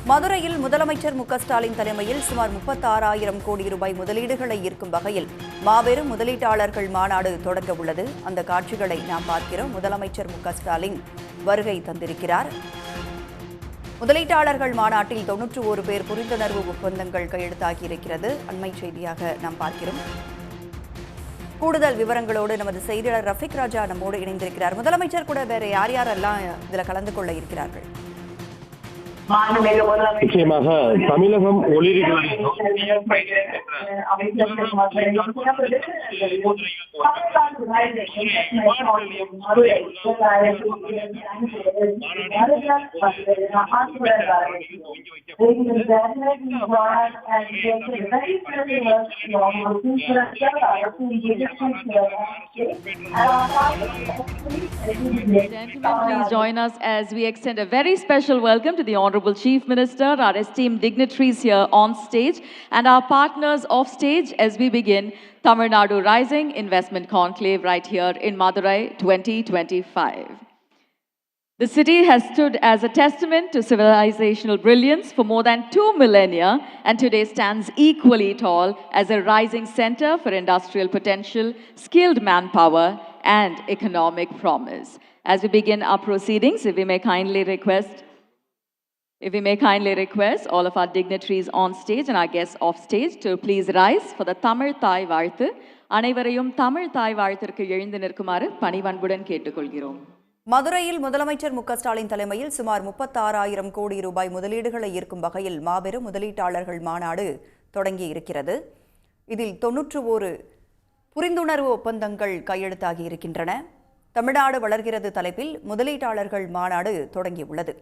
மதுரையில் முதலமைச்சர் மு.க.ஸ்டாலின் தலைமையில் சுமார் 36,000 கோடி ரூபாய் முதலீடுகளை ஈர்க்கும் வகையில் மாபெரும் முதலீட்டாளர்கள் மாநாடு தொடங்க உள்ளது. அந்த காட்சிகளை நாம் பார்க்கிறோம். முதலமைச்சர் மு.க.ஸ்டாலின் வருகை தந்திருக்கிறார். முதலீட்டாளர்கள் மாநாட்டில் 91 பேர் புரிந்துணர்வு ஒப்பந்தங்கள் கையெழுத்தாகியிருக்கிறது. அண்மை செய்தியாக நாம் பார்க்கிறோம். கூடுதல் விவரங்களோடு நமது செய்தியாளர் ரஃபிக் ராஜா நம்மோடு இணைந்திருக்கிறார். முதலமைச்சர் கூட வேற யாரெல்லாம் இதில் கலந்து கொள்ள இருக்கிறார்கள்? நிச்சயமாக தமிழகம் ஒளிரிகளை Please join us as we extend a very special welcome to the Honorable Chief Minister, our esteemed dignitaries here on stage, and our partners off stage as we begin Tamil Nadu Rising Investment Conclave right here in Madurai 2025. The city has stood as a testament to civilizational brilliance for more than 2 millennia and today stands equally tall as a rising center for industrial potential, skilled manpower, and economic promise. As we begin our proceedings, if we may kindly request all of our dignitaries on stage and our guests off stage to please rise for the Tamil Thai Varthu. அனைவரையும் தமிழ் தாய் வாழ்த்திற்கு எழுந்து நிற்குமாறு பணிவன்புடன் கேட்டுக்கொள்கிறோம். மதுரையில் முதலமைச்சர் மு.க.ஸ்டாலின் தலைமையில் சுமார் 36,000 கோடி ரூபாய் முதலீடுகளை ஈர்க்கும் வகையில் மாபெரும் முதலீட்டாளர்கள் மாநாடு தொடங்கி இருக்கிறது. இதில் 91 புரிந்துணர்வு ஒப்பந்தங்கள் கையெழுத்தாகி இருக்கின்றன. தமிழ்நாடு வளர்கிறது தலைப்பில் முதலீட்டாளர்கள் மாநாடு தொடங்கியுள்ளது.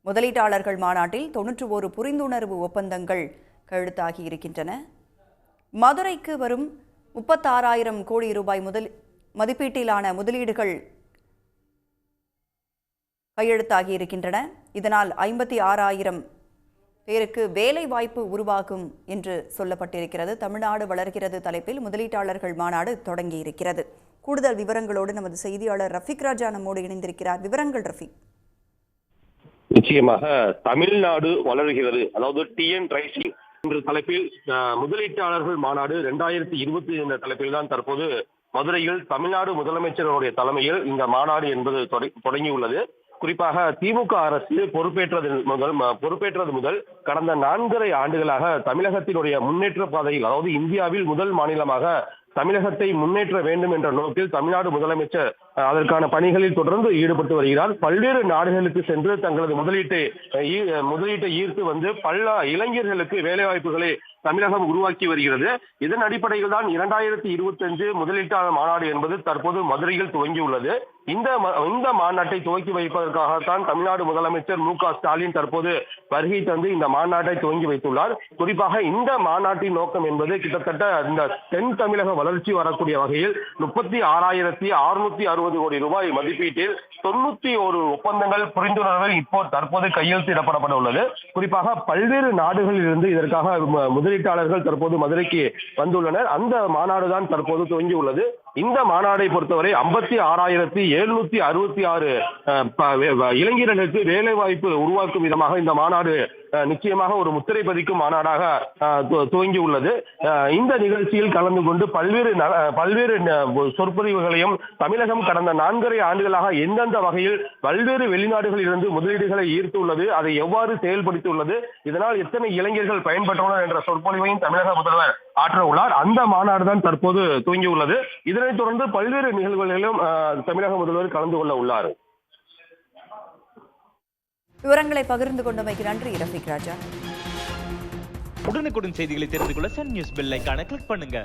முதலீட்டாளர்கள் மாநாட்டில் 91 புரிந்துணர்வு ஒப்பந்தங்கள் கையெழுத்தாகி இருக்கின்றன. மதுரைக்கு வரும் 36,000 கோடி ரூபாய் மதிப்பீட்டிலான முதலீடுகள் கையெழுத்தாகி இருக்கின்றன. இதனால் 56,000 பேருக்கு வேலை வாய்ப்பு உருவாகும் என்று சொல்லப்பட்டிருக்கிறது. தமிழ்நாடு வளர்கிறது தலைப்பில் முதலீட்டாளர்கள் மாநாடு தொடங்கி இருக்கிறது. கூடுதல் விவரங்களோடு நமது செய்தியாளர் ரஃபிக் ராஜா நம்மோடு இணைந்திருக்கிறார். விவரங்கள் ரஃபிக். நிச்சயமாக தமிழ்நாடு வளர்கிறது, அதாவது டிஎன் ரைசிங் என்ற தலைப்பில் முதலீட்டாளர்கள் மாநாடு 2020 என்ற தலைப்பில் தான் தற்போது மதுரையில் தமிழ்நாடு முதலமைச்சருடைய தலைமையில் இந்த மாநாடு என்பது தொடங்கியுள்ளது. குறிப்பாக திமுக அரசு பொறுப்பேற்றது முதல் கடந்த 4.5 ஆண்டுகளாக தமிழகத்தினுடைய முன்னேற்ற பாதையில், அதாவது இந்தியாவில் முதல் மாநிலமாக தமிழகத்தை முன்னேற்ற வேண்டும் என்ற நோக்கில் தமிழ்நாடு முதலமைச்சர் அதற்கான பணிகளில் தொடர்ந்து ஈடுபட்டு வருகிறார். பல்வேறு நாடுகளுக்கு சென்று தங்களது முதலீட்டை ஈர்த்து வந்து பல இளைஞர்களுக்கு வேலைவாய்ப்புகளை தமிழகம் உருவாக்கி வருகிறது. இதன் அடிப்படையில் தான் 2025 முதலீட்டாளர் மாநாடு என்பது தற்போது மதுரையில் துவங்கியுள்ளது. இந்த மாநாட்டை துவக்கி வைப்பதற்காகத்தான் தமிழ்நாடு முதலமைச்சர் மு.க.ஸ்டாலின் தற்போது வருகை தந்து இந்த மாநாட்டை துவங்கி வைத்துள்ளார். குறிப்பாக இந்த மாநாட்டின் நோக்கம் என்பது கிட்டத்தட்ட இந்த தென் தமிழக வளர்ச்சி வரக்கூடிய வகையில் 36,660 கோடி ரூபாய் மதிப்பீட்டில் 91 ஒப்பந்தங்கள் புரிந்துணர்வில் தற்போது கையெழுத்திடப்பட உள்ளது. குறிப்பாக பல்வேறு நாடுகளில் இருந்து இதற்காக முதலீட்டாளர்கள் தற்போது மதுரைக்கு வந்துள்ளனர். அந்த மாநாடு தான் தற்போது துவங்கியுள்ளது. இந்த மாநாடை பொறுத்தவரை 56,766 இளைஞர்களுக்கு வேலை வாய்ப்பு உருவாக்கும் விதமாக இந்த மாநாடு நிச்சயமாக ஒரு முத்திரை பதிக்கும் மாநாடாக துவங்கியுள்ளது. இந்த நிகழ்ச்சியில் கலந்து கொண்டு பல்வேறு சொற்பொழிவுகளையும் தமிழகம் கடந்த 4.5 ஆண்டுகளாக எந்தெந்த வகையில் பல்வேறு வெளிநாடுகளில் இருந்து முதலீடுகளை ஈர்த்துள்ளது, அதை எவ்வாறு செயல்படுத்தியுள்ளது, இதனால் எத்தனை இளைஞர்கள் பயன்பெற்றுள்ளனர் என்ற சொற்பொழிவையும் தமிழக முதல்வர் ஆற்ற உள்ளார். அந்த மாநாடு தான் தற்போது துவங்கியுள்ளது. இதனைத் தொடர்ந்து பல்வேறு நிகழ்வுகளிலும் தமிழக முதல்வர் கலந்து கொள்ள உள்ளார். விவரங்களை பகிர்ந்து கொண்டமைக்கு நன்றி ரஃபிக் ராஜா. உடனுக்குடன் செய்திகளை தெரிந்து கொள்ள சன் நியூஸ் பெல் ஐகானை கிளிக் பண்ணுங்க.